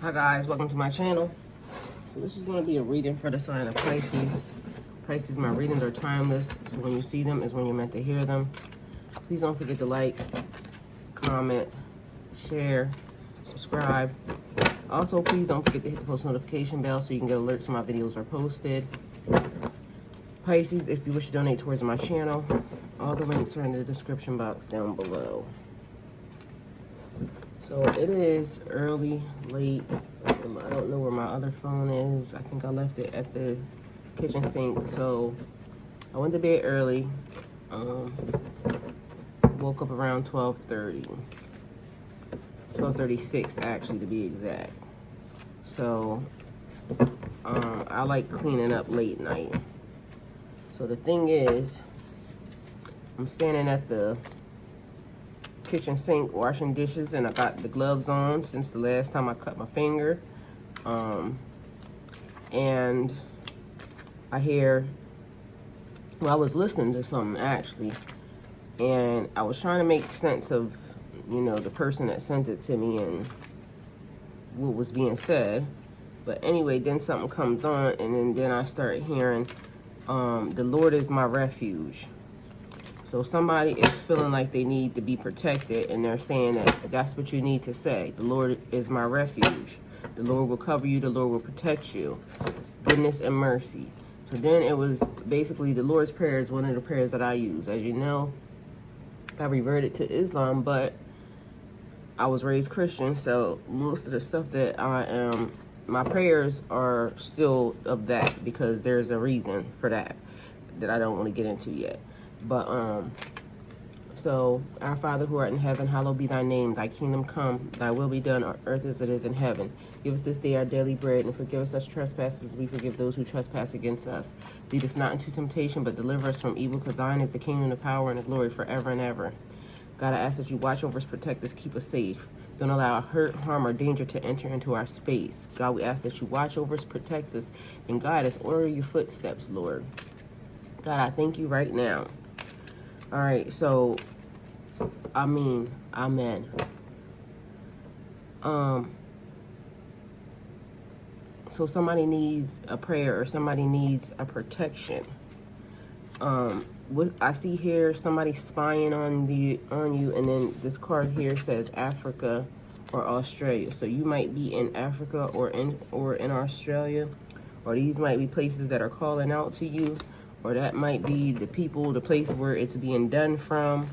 Hi guys, welcome to my channel. This is going to be a reading for the sign of Pisces. Pisces, my readings are timeless, so when you see them is when you're meant to hear them. Please don't forget to like, comment, share, subscribe. Also, please don't forget to hit the post notification bell so you can get alerts when my videos are posted. Pisces, if you wish to donate towards my channel, all the links are in the description box down below. So it is early, late. I don't know where my other phone is. I think I left it at the kitchen sink. So I went to bed early. Woke up around 12:30. 12:36 actually, to be exact. So I like cleaning up late night. So the thing is, I'm standing at the kitchen sink washing dishes, and I got the gloves on since the last time I cut my finger. And I hear, well, I was listening to something actually, and I was trying to make sense of, you know, the person that sent it to me and what was being said. But anyway, then something comes on, and then I start hearing, the Lord is my refuge. So somebody is feeling like they need to be protected, and they're saying that that's what you need to say. The Lord is my refuge. The Lord will cover you. The Lord will protect you. Goodness and mercy. So then it was basically the Lord's Prayer is one of the prayers that I use. As you know, I reverted to Islam, but I was raised Christian, so most of the stuff that I am, my prayers are still of that, because there's a reason for that I don't want to get into yet. But so our Father who art in heaven, hallowed be thy name. Thy kingdom come, thy will be done on earth as it is in heaven. Give us this day our daily bread, and forgive us our trespasses as we forgive those who trespass against us. Lead us not into temptation, but deliver us from evil, because thine is the kingdom, the power, and the glory forever and ever. God, I ask that you watch over us, protect us, keep us safe. Don't allow hurt, harm, or danger to enter into our space. God, we ask that you watch over us, protect us, and guide us. Order your footsteps, Lord. God, I thank you right now. All right, so, I mean, amen. So somebody needs a prayer, or somebody needs a protection. What I see here, somebody spying on you, and then this card here says Africa or Australia. So you might be in Africa or in Australia, or these might be places that are calling out to you. Or that might be the people, the place where it's being done from.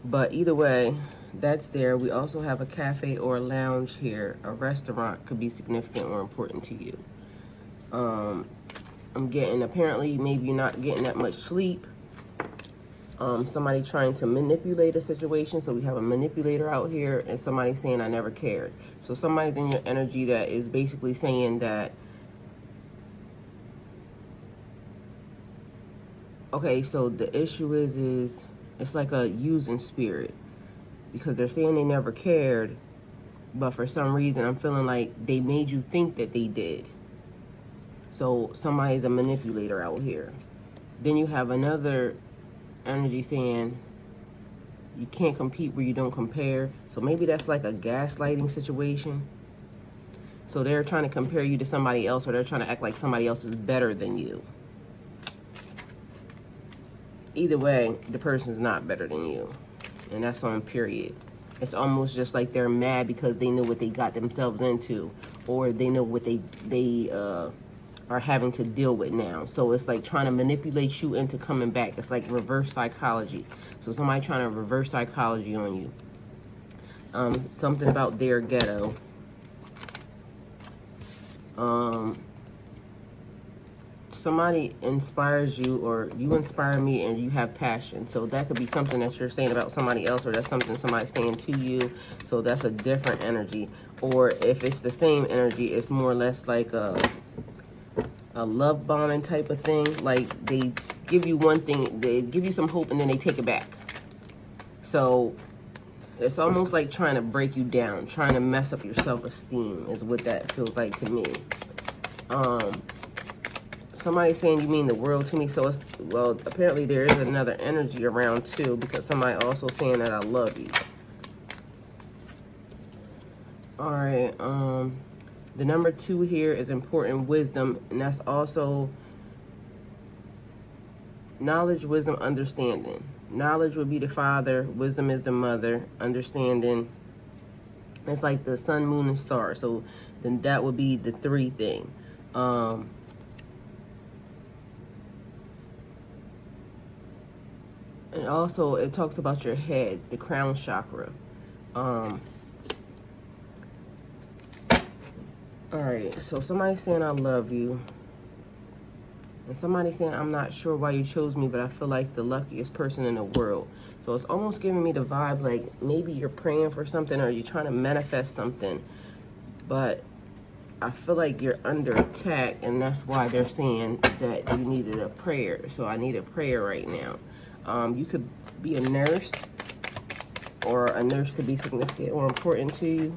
But either way, that's there. We also have a cafe or a lounge here. A restaurant could be significant or important to you. I'm getting, apparently, maybe you're not getting that much sleep. Somebody trying to manipulate a situation. So we have a manipulator out here, and somebody saying, I never cared. So somebody's in your energy that is basically saying that, okay, so the issue is it's like a using spirit, because they're saying they never cared, but for some reason I'm feeling like they made you think that they did. So somebody's a manipulator out here. Then you have another energy saying you can't compete where you don't compare. So maybe that's like a gaslighting situation. So they're trying to compare you to somebody else, or they're trying to act like somebody else is better than you. Either way, the person's not better than you. And that's on period. It's almost just like they're mad because they know what they got themselves into, or they know what they are having to deal with now. So it's like trying to manipulate you into coming back. It's like reverse psychology. So somebody trying to reverse psychology on you. Something about their ghetto. Somebody inspires you, or you inspire me, and you have passion. So that could be something that you're saying about somebody else, or that's something somebody's saying to you. So that's a different energy. Or if it's the same energy, it's more or less like a love bombing type of thing. Like they give you one thing, they give you some hope, and then they take it back. So it's almost like trying to break you down, trying to mess up your self-esteem is what that feels like to me. Somebody's saying you mean the world to me. So it's, well, apparently there is another energy around too, because somebody also saying that I love you. All right. The number 2 here is important wisdom, and that's also knowledge, wisdom, understanding. Knowledge would be the father, wisdom is the mother, understanding, it's like the sun, moon, and stars. So then that would be the 3 thing. And also it talks about your head, the crown chakra. All right, so somebody's saying I love you. And somebody's saying, I'm not sure why you chose me, but I feel like the luckiest person in the world. So it's almost giving me the vibe like maybe you're praying for something or you're trying to manifest something. But I feel like you're under attack, and that's why they're saying that you needed a prayer. So I need a prayer right now. You could be a nurse, or a nurse could be significant or important to you.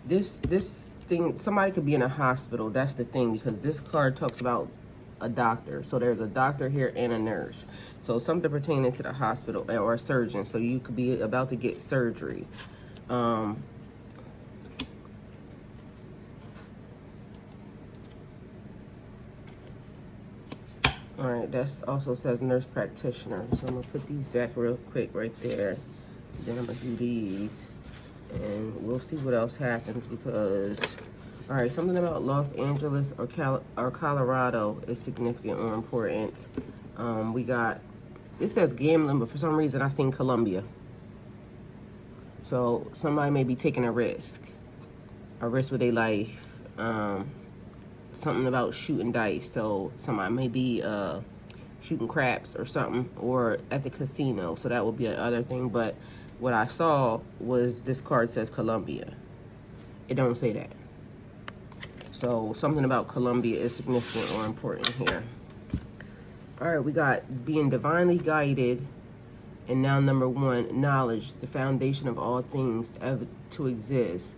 This thing, somebody could be in a hospital. That's the thing, because this card talks about a doctor. So there's a doctor here and a nurse. So something pertaining to the hospital, or a surgeon. So you could be about to get surgery. All right, that also says nurse practitioner. So I'm gonna put these back real quick right there. Then I'm gonna do these, and we'll see what else happens. Because, all right, something about Los Angeles or Colorado is significant or important. We got, it says gambling, but for some reason I seen Colombia. So somebody may be taking a risk with their life. Something about shooting dice. So somebody may be shooting craps or something, or at the casino. So that would be another thing. But what I saw was this card says Colombia. It don't say that. So something about Colombia is significant or important here. All right, we got being divinely guided. And now number 1, knowledge, the foundation of all things ever to exist.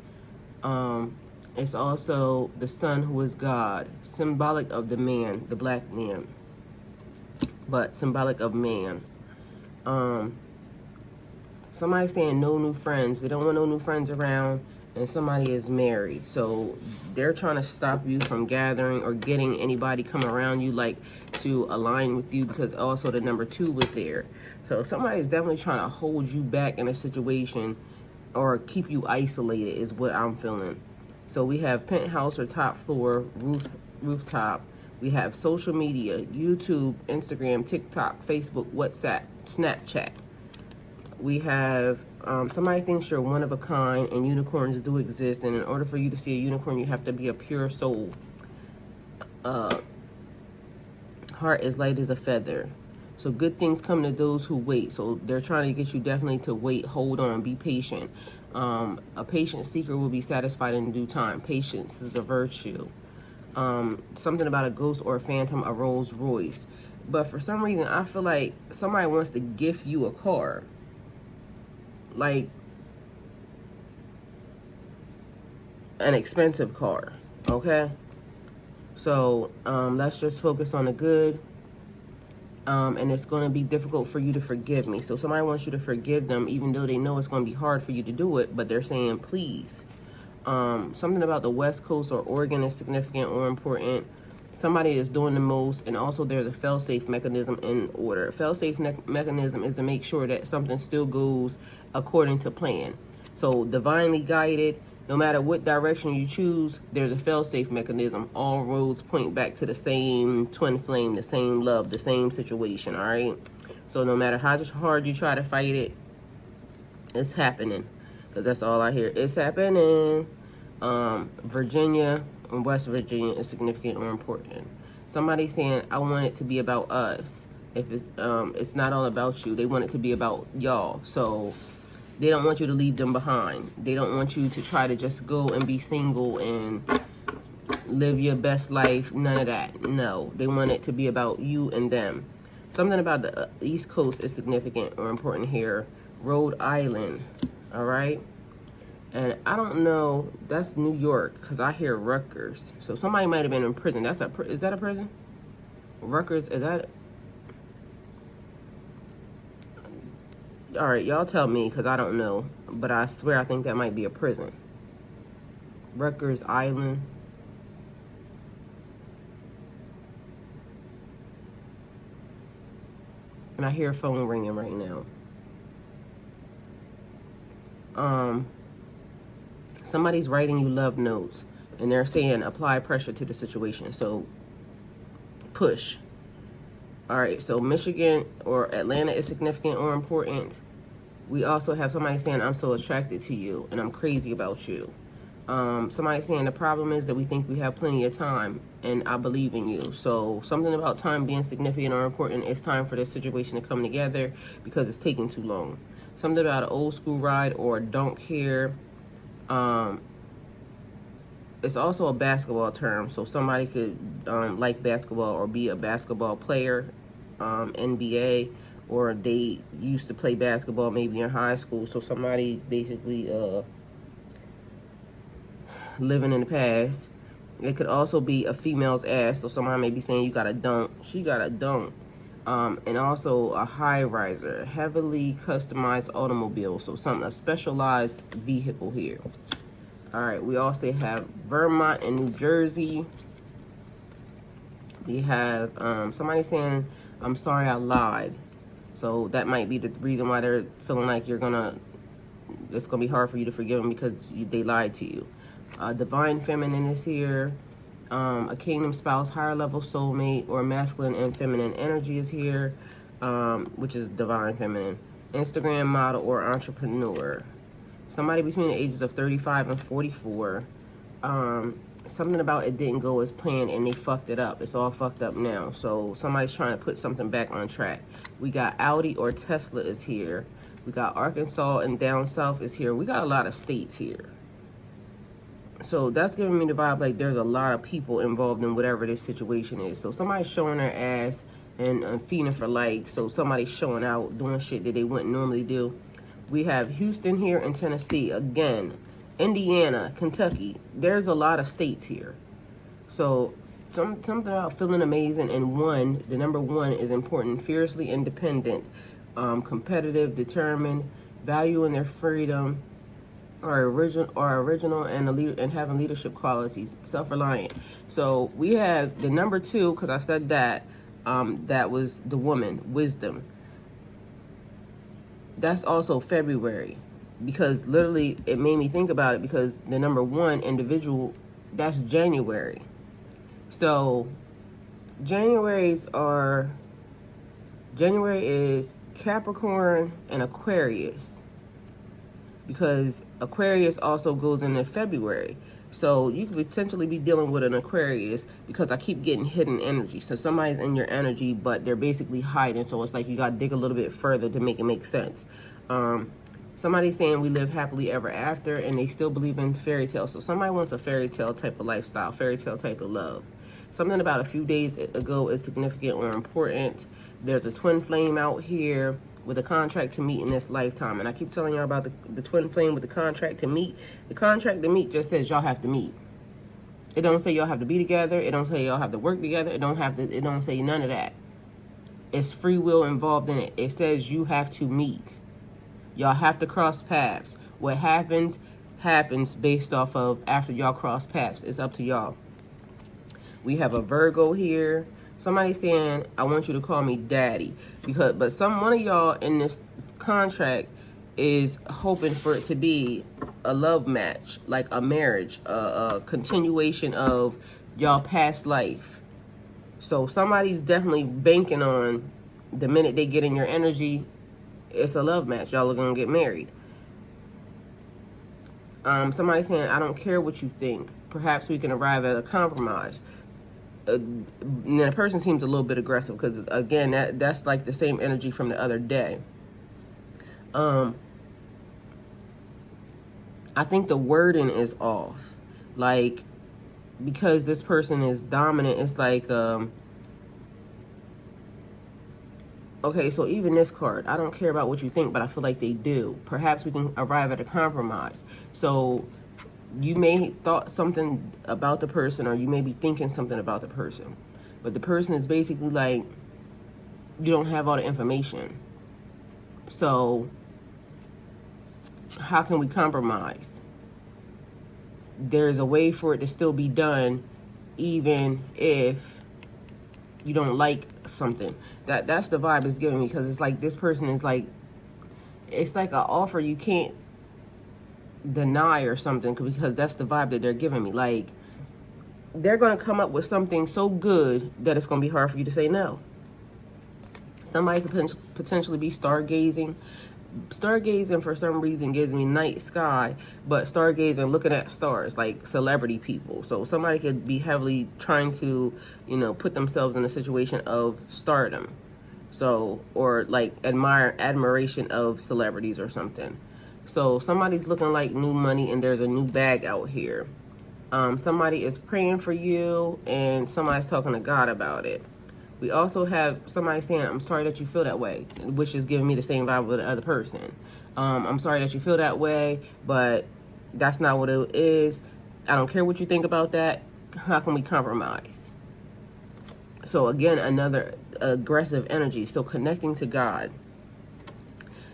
It's also the sun, who is God, symbolic of the man, the black man, but symbolic of man. Somebody's saying no new friends. They don't want no new friends around, and somebody is married. So they're trying to stop you from gathering or getting anybody come around you, like to align with you, because also the number 2 was there. So somebody's definitely trying to hold you back in a situation or keep you isolated is what I'm feeling. So we have penthouse or top floor, rooftop. We have social media, YouTube, Instagram, TikTok, Facebook, WhatsApp, Snapchat. We have somebody thinks you're one of a kind, and unicorns do exist. And in order for you to see a unicorn, you have to be a pure soul. Heart as light as a feather. So good things come to those who wait. So they're trying to get you definitely to wait, hold on, be patient. A patient seeker will be satisfied in due time. Patience is a virtue. Something about a ghost or a phantom, a Rolls Royce. But for some reason, I feel like somebody wants to gift you a car. Like an expensive car, okay? So let's just focus on the good. And it's going to be difficult for you to forgive me. So somebody wants you to forgive them, even though they know it's going to be hard for you to do it, but they're saying please. Something about the West Coast or Oregon is significant or important. Somebody is doing the most, and also there's a fail-safe mechanism in order. A fail-safe mechanism is to make sure that something still goes according to plan. So divinely guided, no matter what direction you choose, there's a fail-safe mechanism. All roads point back to the same twin flame, the same love, the same situation, all right? So no matter how hard you try to fight it, it's happening. Because that's all I hear. It's happening. Virginia and West Virginia is significant or important. Somebody saying, I want it to be about us. If it's not all about you. They want it to be about y'all. So they don't want you to leave them behind. They don't want you to try to just go and be single and live your best life. None of that. No. They want it to be about you and them. Something about the East Coast is significant or important here. Rhode Island. All right? And I don't know. That's New York, because I hear Rutgers. So somebody might have been in prison. Is that a prison? Rutgers, is that... All right, y'all tell me, because I don't know. But I swear I think that might be a prison. Rutgers Island. And I hear a phone ringing right now. Somebody's writing you love notes. And they're saying apply pressure to the situation. So push. All right, so Michigan or Atlanta is significant or important. We also have somebody saying, I'm so attracted to you and I'm crazy about you. Somebody saying the problem is that we think we have plenty of time and I believe in you. So something about time being significant or important. It's time for this situation to come together because it's taking too long. Something about an old school ride or don't care. It's also a basketball term. So somebody could like basketball or be a basketball player, NBA, or they used to play basketball maybe in high school. So somebody basically living in the past. It could also be a female's ass. So somebody may be saying you got a dunk. She got a dunk. And also a high riser, heavily customized automobile. So a specialized vehicle here. All right, we also have Vermont and New Jersey. We have somebody saying, I'm sorry I lied. So that might be the reason why they're feeling like it's gonna be hard for you to forgive them because they lied to you. Divine feminine is here. A kingdom spouse, higher level soulmate, or masculine and feminine energy is here, which is divine feminine. Instagram model or entrepreneur. Somebody between the ages of 35 and 44. Something about it didn't go as planned and they fucked it up. It's all fucked up now. So somebody's trying to put something back on track. We got Audi or Tesla is here. We got Arkansas and down south is here. We got a lot of states here. So that's giving me the vibe like there's a lot of people involved in whatever this situation is. So somebody's showing their ass and feeding for likes. So somebody's showing out, doing shit that they wouldn't normally do. We have Houston here and Tennessee. Again, Indiana, Kentucky. There's a lot of states here. So something about feeling amazing. And the number one is important. Fiercely independent, competitive, determined, valuing their freedom, or original and having leadership qualities, self-reliant. So we have the number two, because I said that, that was the woman, wisdom. That's also February, because literally it made me think about it, because the number one individual, that's January. So January is Capricorn and Aquarius, because Aquarius also goes into February. So you could potentially be dealing with an Aquarius, because I keep getting hidden energy. So somebody's in your energy, but they're basically hiding. So it's like you got to dig a little bit further to make it make sense. Somebody's saying we live happily ever after, and they still believe in fairy tales. So somebody wants a fairy tale type of lifestyle, fairy tale type of love. Something about a few days ago is significant or important. There's a twin flame out here with a contract to meet in this lifetime. And I keep telling y'all about the twin flame with the contract to meet. The contract to meet just says y'all have to meet. It don't say y'all have to be together. It don't say y'all have to work together. It don't say none of that. It's free will involved in it. It says you have to meet. Y'all have to cross paths. What happens based off of after y'all cross paths. It's up to y'all. We have a Virgo here. Somebody's saying, I want you to call me daddy. But one of y'all in this contract is hoping for it to be a love match, like a marriage, a continuation of y'all past life. So somebody's definitely banking on the minute they get in your energy, it's a love match. Y'all are going to get married. Somebody's saying, I don't care what you think. Perhaps we can arrive at a compromise. And the person seems a little bit aggressive, because again, that's like the same energy from the other day. I think the wording is off, like, because this person is dominant. It's like okay, so even this card, I don't care about what you think, but I feel like they do. Perhaps we can arrive at a compromise. So you may thought something about the person, or you may be thinking something about the person, but the person is basically like, you don't have all the information. So how can we compromise? There's a way for it to still be done, even if you don't like something. That's the vibe it's giving me, because it's like this person is like, it's like an offer you can't deny or something, because that's the vibe that they're giving me. Like, they're going to come up with something so good that it's going to be hard for you to say no. Somebody could potentially be stargazing. Stargazing for some reason gives me night sky, but stargazing, looking at stars, like celebrity people. So somebody could be heavily trying to, you know, put themselves in a situation of stardom. So, or like admiration of celebrities or something. So somebody's looking like new money, and there's a new bag out here. Somebody is praying for you, and somebody's talking to God about it. We also have somebody saying, I'm sorry that you feel that way, which is giving me the same vibe with the other person. I'm sorry that you feel that way, but that's not what it is. I don't care what you think about that. How can we compromise? So again, another aggressive energy. So connecting to God.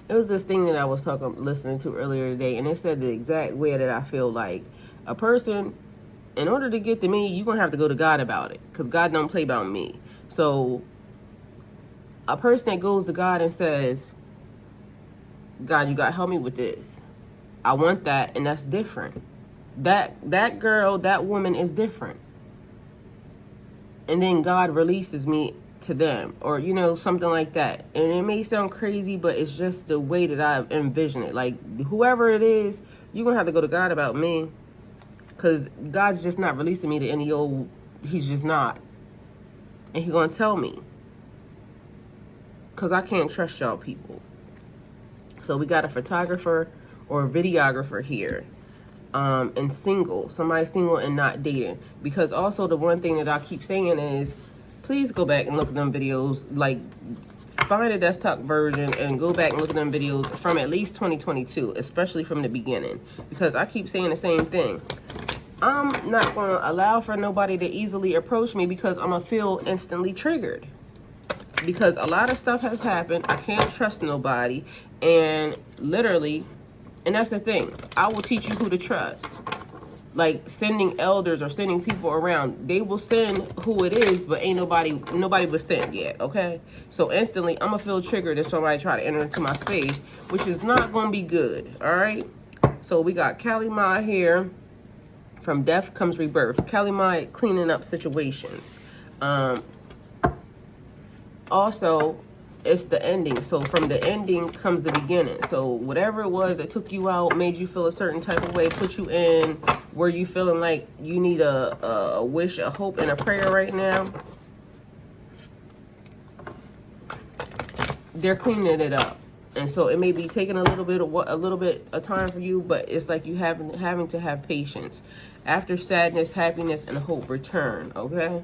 It was this thing that I was listening to earlier today, and it said the exact way that I feel like a person, in order to get to me, you're going to have to go to God about it, because God don't play about me. So a person that goes to God and says, God, you got to help me with this. I want that, and that's different. That girl, that woman is different. And then God releases me to them, or, you know, something like that. And it may sound crazy, but it's just the way that I envision it. Like, whoever it is, you're going to have to go to God about me, because God's just not releasing me to any old, he's just not. And he's going to tell me, because I can't trust y'all people. So we got a photographer or a videographer here, and single. Somebody single and not dating. Because also the one thing that I keep saying is, please go back and look at them videos. Like, find a desktop version and go back and look at them videos from at least 2022, especially from the beginning. Because I keep saying the same thing. I'm not going to allow for nobody to easily approach me, because I'm going to feel instantly triggered. Because a lot of stuff has happened. I can't trust nobody. And literally, and that's the thing, I will teach you who to trust. Like sending elders or sending people around, they will send who it is, but ain't nobody was sent yet, okay? So instantly, I'm going to feel triggered if somebody try to enter into my space, which is not going to be good, all right? So we got Kali Ma here. From death comes rebirth. Kali Ma cleaning up situations. Also, it's the ending. So from the ending comes the beginning. So whatever it was that took you out, made you feel a certain type of way, put you in where you feeling like you need a wish, a hope, and a prayer right now, they're cleaning it up. And so it may be taking a little bit of time for you, but it's like you having to have patience. After sadness, happiness, and hope return, okay?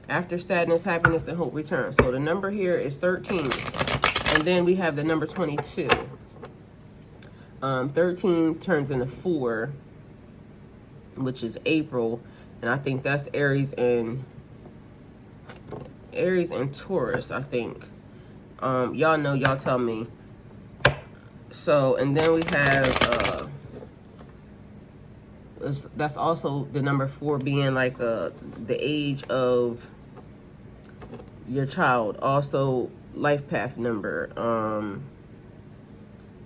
After sadness, happiness, and hope return. So the number here is 13. And then we have the number 22. 13 turns into 4, which is April. And I think that's Aries and Taurus, I think. Y'all know, y'all tell me. So, and then we have, that's also the number 4 being like the age of your child. Also, life path number.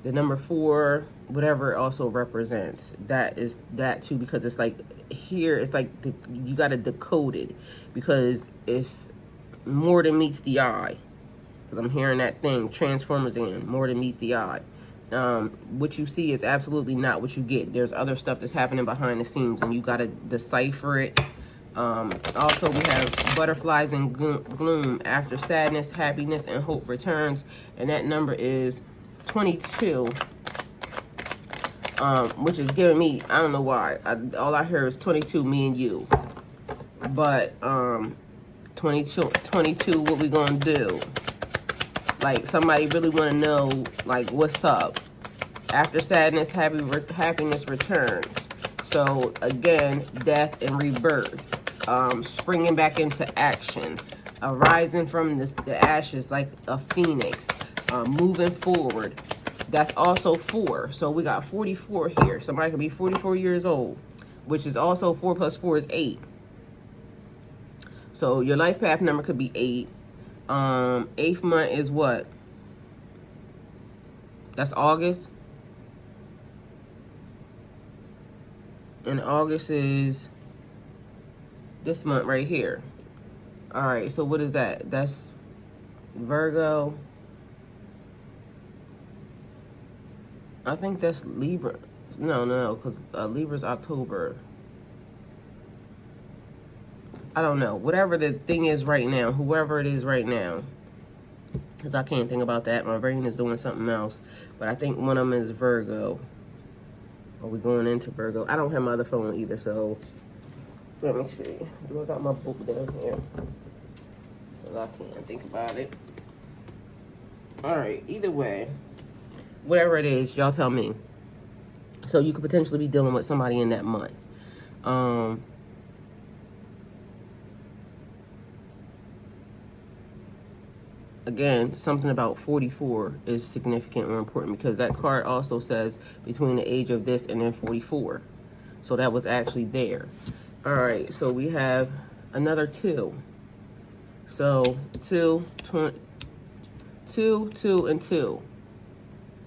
The number 4, whatever it also represents, that is that too, because it's like here, it's like you got to decode it, because it's more than meets the eye. Because I'm hearing that thing, Transformers in, more than meets the eye. What you see is absolutely not what you get. There's other stuff that's happening behind the scenes, and you got to decipher it. Also, we have butterflies and gloom. After sadness, happiness, and hope returns. And that number is 22. Which is giving me, I don't know why. All I hear is 22, me and you. But 22, what we gonna do? Like, somebody really want to know, like, what's up? After sadness, happiness returns. So, again, death and rebirth. Springing back into action. Arising from the ashes like a phoenix. Moving forward. That's also 4. So we got 44 here. Somebody could be 44 years old, which is also 4 plus 4 is 8. So your life path number could be 8. 8th month is what? That's August. And August is this month right here. All right, so what is that? That's Virgo. I think that's Libra. No, because Libra's October. I don't know. Whatever the thing is right now, whoever it is right now, because I can't think about that. My brain is doing something else. But I think one of them is Virgo. Are we going into Virgo? I don't have my other phone either, so let me see. Do I got my book down here? Because I can't think about it. All right, either way, whatever it is, y'all tell me. So you could potentially be dealing with somebody in that month. Again, something about 44 is significant or important because that card also says between the age of this and then 44. So that was actually there. All right, so we have another 2. So 2, 2, and 2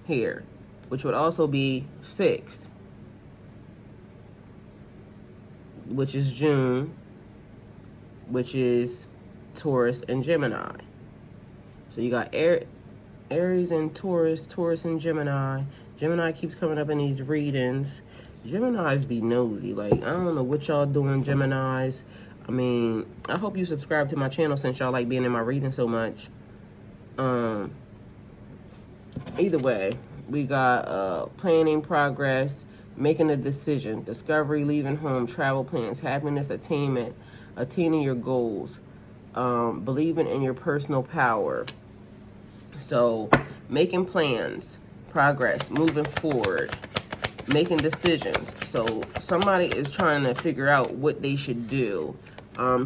here, which would also be 6, which is June, which is Taurus and Gemini. So you got Aries and Taurus, Taurus and Gemini. Gemini keeps coming up in these readings. Geminis be nosy. Like, I don't know what y'all doing, Geminis. I mean, I hope you subscribe to my channel since y'all like being in my reading so much. Either way, we got planning, progress, making a decision, discovery, leaving home, travel plans, happiness, attainment, attaining your goals, believing in your personal power. So making plans, progress, moving forward, making decisions. So somebody is trying to figure out what they should do.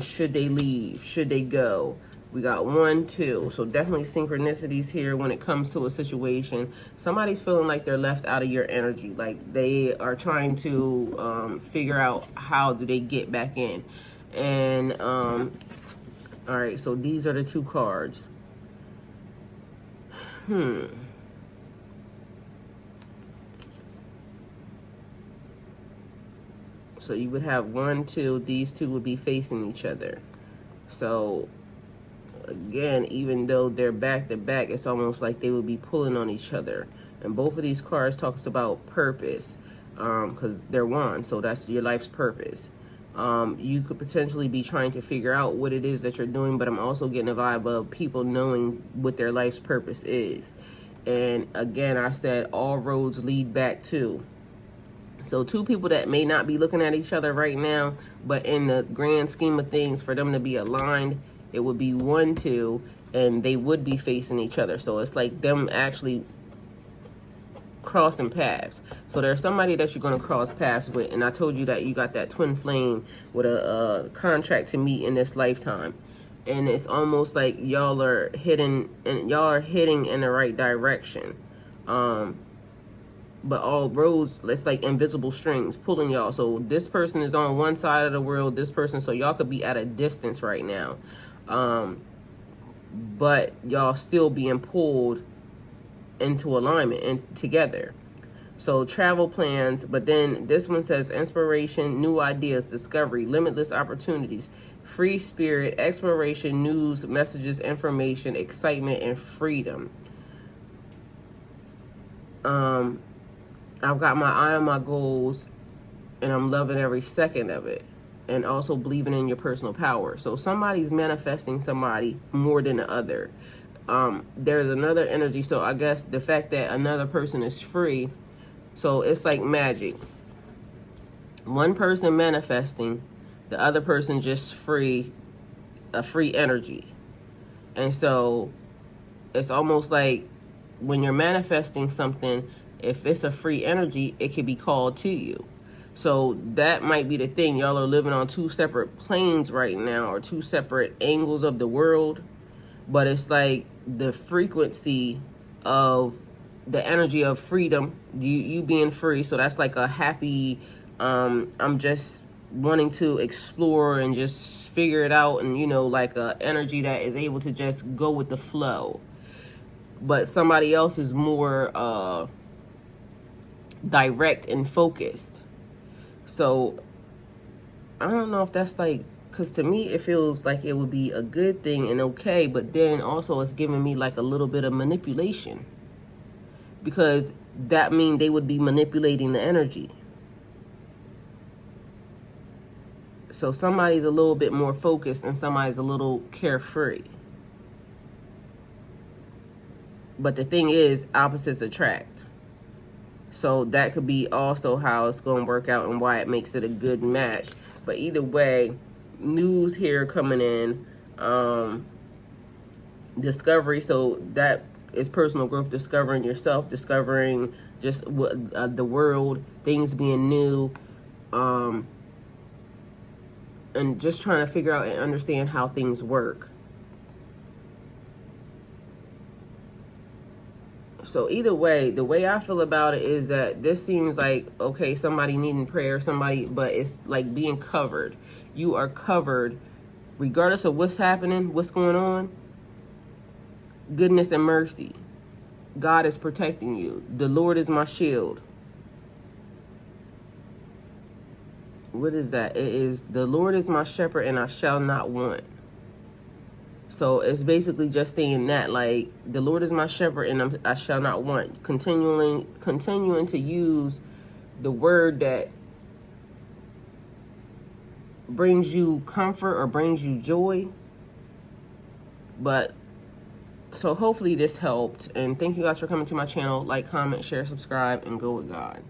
Should they leave? Should they go? We got 1, 2. So definitely synchronicities here when it comes to a situation. Somebody's feeling like they're left out of your energy. Like they are trying to figure out how do they get back in. And all right, so these are the 2 cards. So you would have 1, 2. These 2 would be facing each other. So again, even though they're back to back, it's almost like they would be pulling on each other. And both of these cards talks about purpose, because they're wands, so that's your life's purpose. You could potentially be trying to figure out what it is that you're doing, but I'm also getting a vibe of people knowing what their life's purpose is. And again, I said all roads lead back to. So 2 people that may not be looking at each other right now, but in the grand scheme of things, for them to be aligned, it would be 1, 2, and they would be facing each other. So it's like them actually crossing paths. So there's somebody that you're going to cross paths with, and I told you that you got that twin flame with a contract to meet in this lifetime. And it's almost like y'all are hitting in the right direction. But all roads, it's like invisible strings pulling y'all. So this person is on one side of the world, this person, so y'all could be at a distance right now. But y'all still being pulled into alignment and together. So travel plans, but then this one says inspiration, new ideas, discovery, limitless opportunities, free spirit, exploration, news, messages, information, excitement, and freedom. I've got my eye on my goals, and I'm loving every second of it. And also believing in your personal power. So somebody's manifesting somebody more than the other. There's another energy. So I guess the fact that another person is free, so it's like magic. One person manifesting, the other person just free, a free energy. And so it's almost like when you're manifesting something, if it's a free energy, it can be called to you. So that might be the thing. Y'all are living on 2 separate planes right now, or 2 separate angles of the world. But it's like the frequency of the energy of freedom, you being free. So that's like a happy, I'm just wanting to explore and just figure it out, and you know, like a energy that is able to just go with the flow. But somebody else is more direct and focused. So I don't know if that's like, because to me it feels like it would be a good thing and okay, but then also it's giving me like a little bit of manipulation, because that means they would be manipulating the energy. So somebody's a little bit more focused and somebody's a little carefree. But the thing is, opposites attract. So that could be also how it's going to work out and why it makes it a good match. But either way, news here coming in, discovery. So that is personal growth, discovering yourself, discovering just the world, things being new, and just trying to figure out and understand how things work. So either way, the way I feel about it is that this seems like, okay, somebody needing prayer, somebody, but it's like being covered. You are covered regardless of what's happening, what's going on. Goodness and mercy. God is protecting you. The Lord is my shield. What is that? It is, the Lord is my shepherd and I shall not want. So it's basically just saying that, like, the Lord is my shepherd and I shall not want. Continuing to use the word that brings you comfort or brings you joy. But, so hopefully this helped. And thank you guys for coming to my channel. Like, comment, share, subscribe, and go with God.